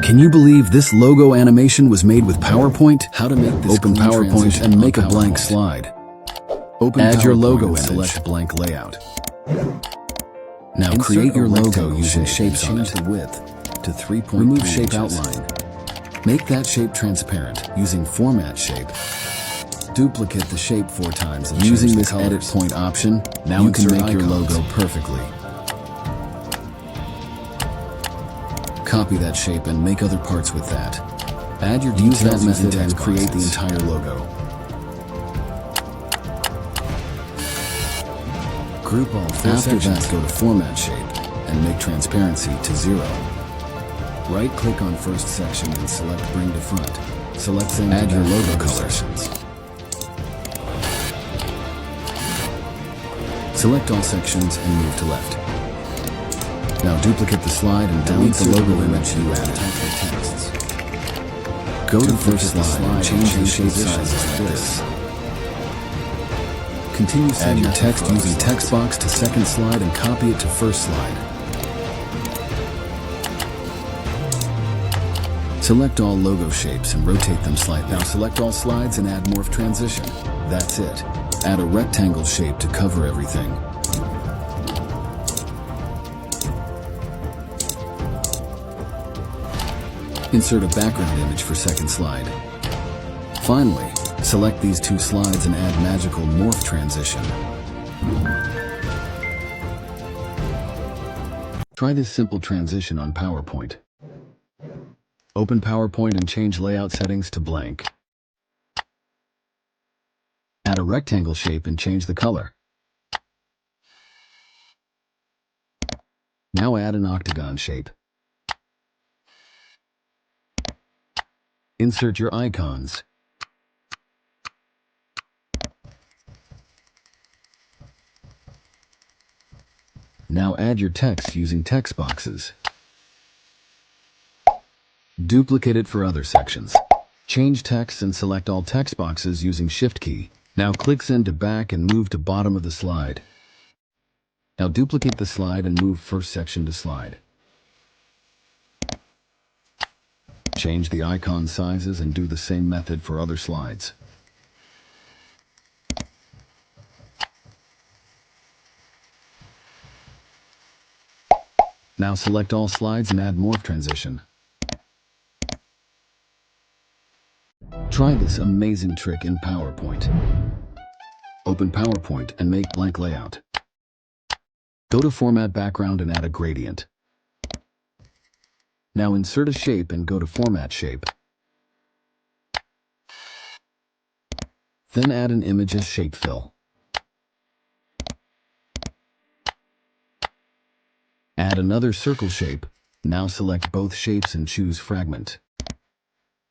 Can you believe this logo animation was made with PowerPoint? How to make this? Open PowerPoint and make a blank slide. Add your logo and select blank layout. Now create your logo using shapes on it. Change the width to 3.3 Remove shape outline. Make that shape transparent using Format Shape. Duplicate the shape 4 times and using this edit point option, now you can make your logo perfectly. Copy that shape and make other parts with that. Add your details. Use that method and create the entire logo. Group all 4 sections. After that, go to Format Shape and make transparency to 0. Right-click on first section and select Bring to Front. Select Send. Add your logo colors. Select all sections and move to left. Now duplicate the slide and delete the logo image you added. Go to first slide and change the shape sizes like this. Continue. Add your text using text box to second slide and copy it to first slide. Select all logo shapes and rotate them slightly. Now select all slides and add morph transition. That's it. Add a rectangle shape to cover everything. Insert a background image for second slide. Finally, select these 2 slides and add magical morph transition. Try this simple transition on PowerPoint. Open PowerPoint and change layout settings to blank. Add a rectangle shape and change the color. Now add an octagon shape. Insert your icons. Now add your text using text boxes. Duplicate it for other sections. Change text and select all text boxes using Shift key. Now click Send to back and move to bottom of the slide. Now duplicate the slide and move first section to slide. Change the icon sizes and do the same method for other slides. Now select all slides and add morph transition. Try this amazing trick in PowerPoint. Open PowerPoint and make blank layout. Go to Format Background and add a gradient. Now insert a shape and go to Format Shape. Then add an image as shape fill. Add another circle shape. Now select both shapes and choose Fragment.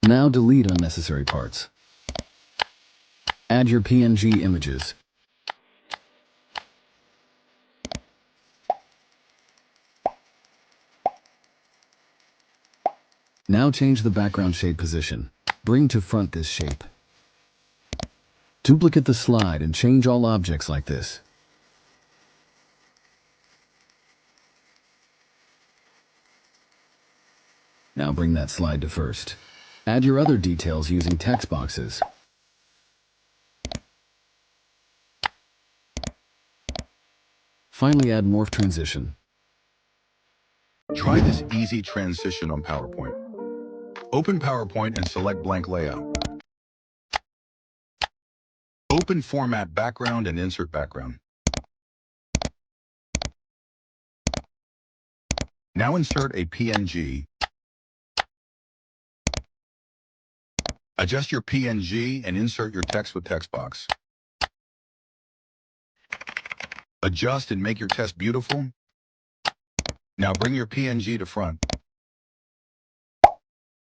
Now delete unnecessary parts. Add your PNG images. Now change the background shape position. Bring to front this shape. Duplicate the slide and change all objects like this. Now bring that slide to first. Add your other details using text boxes. Finally, add morph transition. Try this easy transition on PowerPoint. Open PowerPoint and select blank layout. Open Format Background and insert background. Now insert a PNG. Adjust your PNG and insert your text with text box. Adjust and make your text beautiful. Now bring your PNG to front.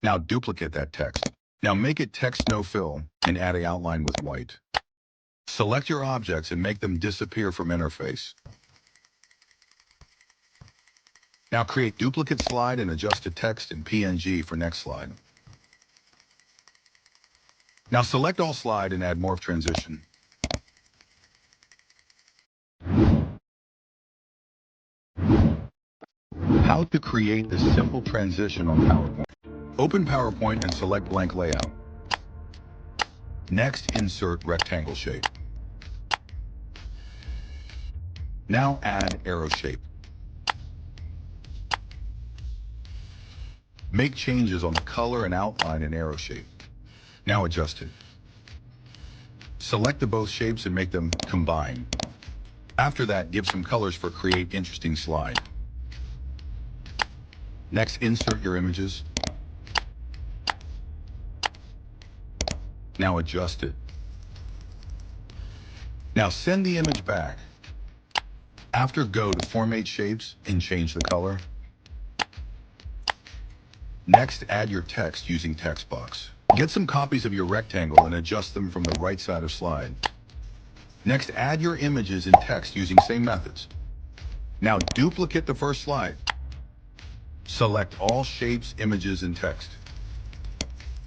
Now duplicate that text. Now make it text no fill and add an outline with white. Select your objects and make them disappear from interface. Now create duplicate slide and adjust the text in PNG for next slide. Now select all slide and add morph transition. How to create this simple transition on PowerPoint. Open PowerPoint and select blank layout. Next, insert rectangle shape. Now add arrow shape. Make changes on the color and outline in arrow shape. Now adjust it. Select the both shapes and make them combine. After that, give some colors for create interesting slide. Next, insert your images. Now adjust it. Now send the image back. After, go to Format Shapes and change the color. Next, add your text using Textbox. Get some copies of your rectangle and adjust them from the right side of slide. Next, add your images and text using same methods. Now duplicate the first slide. Select all shapes, images, and text.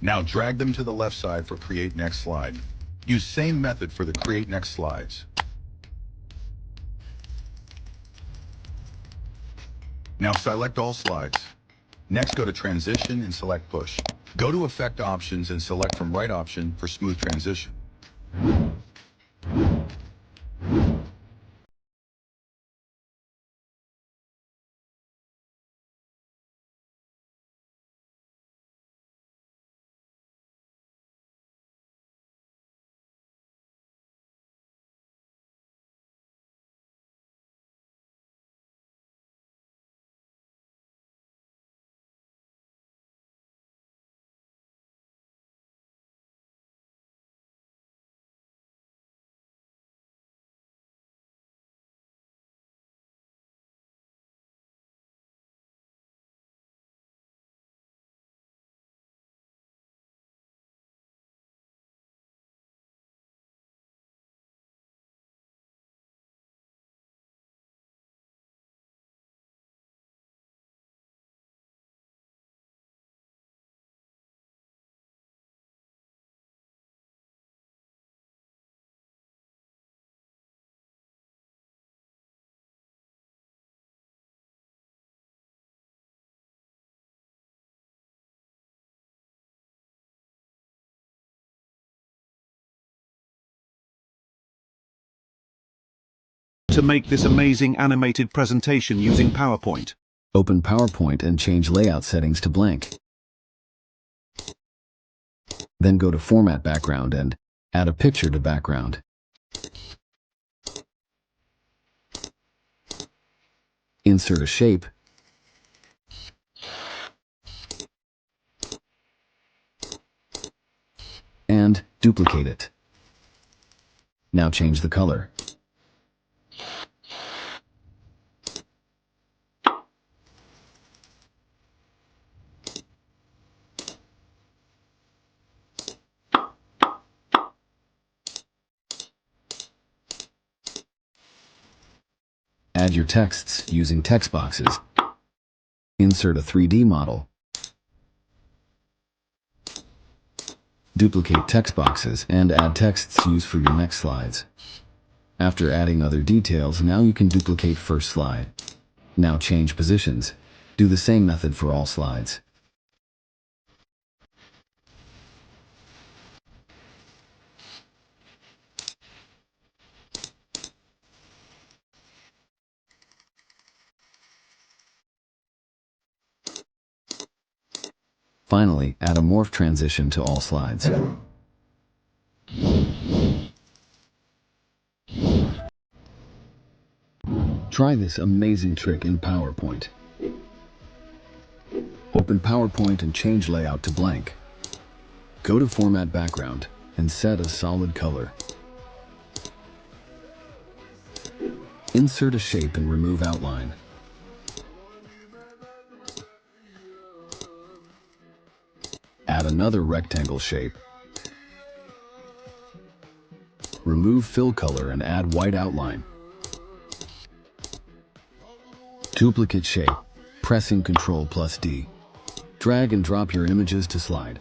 Now drag them to the left side for Create Next Slide. Use same method for the Create Next Slides. Now select all slides. Next, go to Transition and select Push. Go to Effect Options and select from Right option for Smooth Transition. To make this amazing animated presentation using PowerPoint. Open PowerPoint and change layout settings to blank. Then go to Format Background and add a picture to background. Insert a shape. And duplicate it. Now change the color. Add your texts using text boxes. Insert a 3D model. Duplicate text boxes and add texts used for your next slides. After adding other details, now you can duplicate first slide. Now change positions. Do the same method for all slides. Finally, add a morph transition to all slides. Try this amazing trick in PowerPoint. Open PowerPoint and change layout to blank. Go to Format Background and set a solid color. Insert a shape and remove outline. Add another rectangle shape. Remove fill color and add white outline. Duplicate shape, pressing Ctrl+D. Drag and drop your images to slide.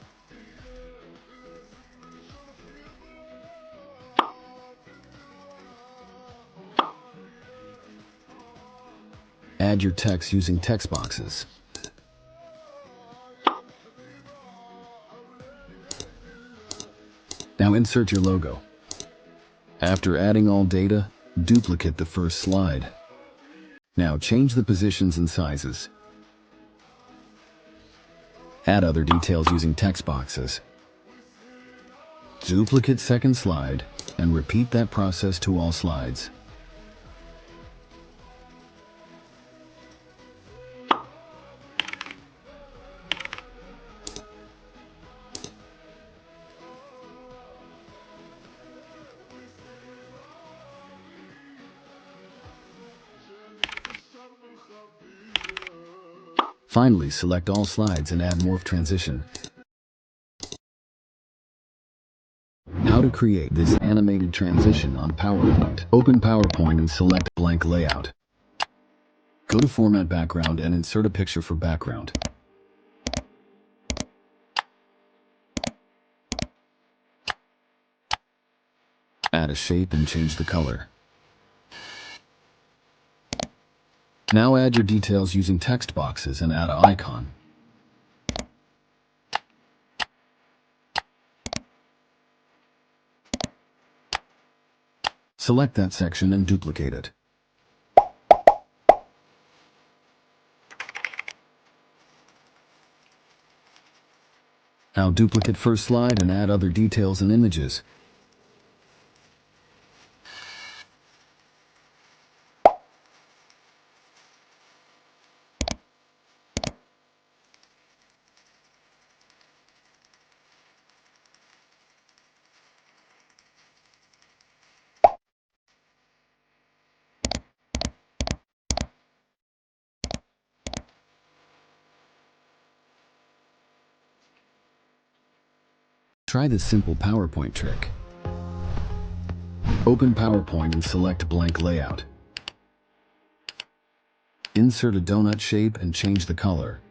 Add Add your text using text boxes. Now insert your logo. After adding all data, duplicate the first slide. Now change the positions and sizes. Add other details using text boxes. Duplicate second slide and repeat that process to all slides. Finally, select all slides and add morph transition. How to create this animated transition on PowerPoint. Open PowerPoint and select blank layout. Go to Format Background and insert a picture for background. Add a shape and change the color. Now add your details using text boxes and add an icon. Select that section and duplicate it. Now duplicate first slide and add other details and images. Try this simple PowerPoint trick. Open PowerPoint and select blank layout. Insert a donut shape and change the color.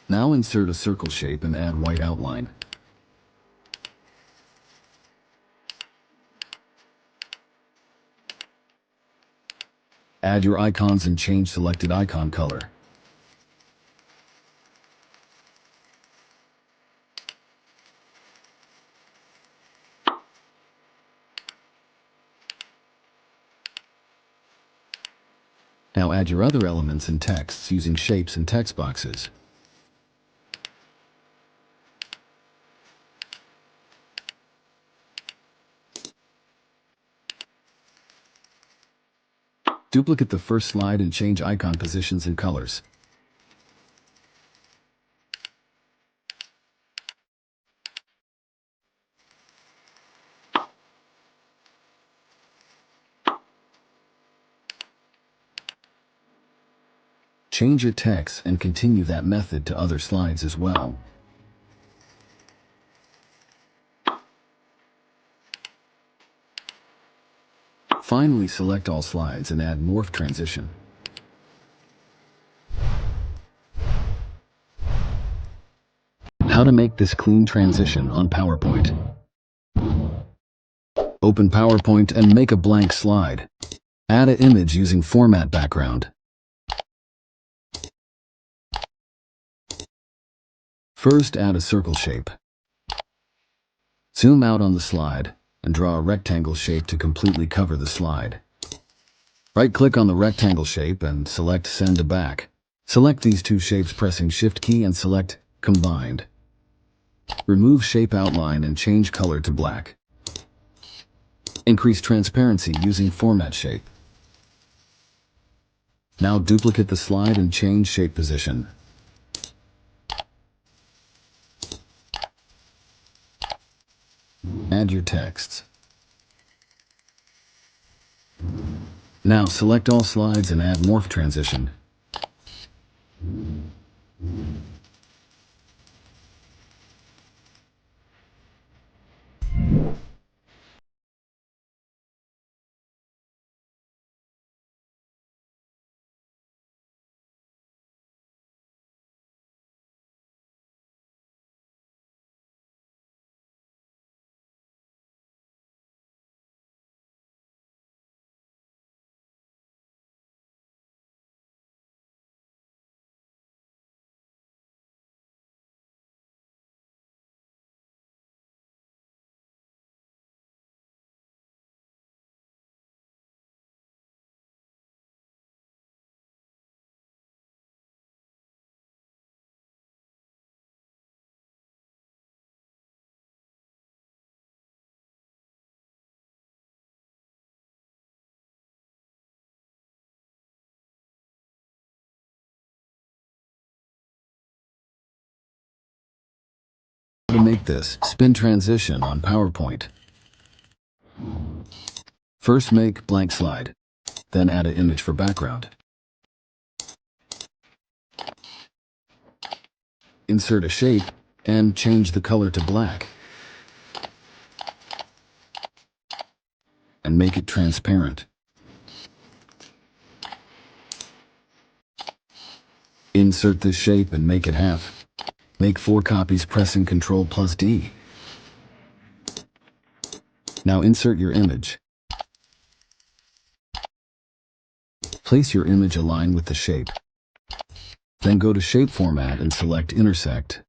Now insert a circle shape and add white outline. Add your icons and change selected icon color. Now add your other elements and texts using shapes and text boxes. Duplicate the first slide and change icon positions and colors. Change your text and continue that method to other slides as well. Finally, select all slides and add morph transition. How to make this clean transition on PowerPoint. Open PowerPoint and make a blank slide. Add an image using Format Background. First, add a circle shape. Zoom out on the slide and draw a rectangle shape to completely cover the slide. Right-click on the rectangle shape and select Send to Back. Select these two shapes pressing Shift key and select Combined. Remove shape outline and change color to black. Increase transparency using Format Shape. Now duplicate the slide and change shape position. Add your texts. Now select all slides and add morph transition. To make this spin transition on PowerPoint. First make blank slide, then add an image for background. Insert a shape and change the color to black. And make it transparent. Insert this shape and make it half. Make 4 copies pressing Ctrl+D. Now insert your image. Place your image aligned with the shape. Then go to Shape Format and select Intersect.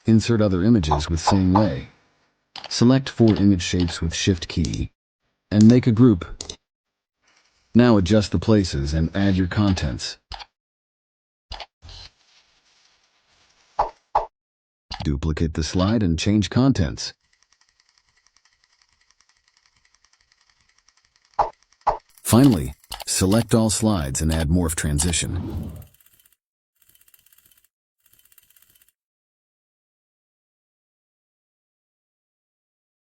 Insert other images with same way. Select 4 image shapes with Shift key and make a group. Now adjust the places and add your contents. Duplicate the slide and change contents. Finally, select all slides and add morph transition.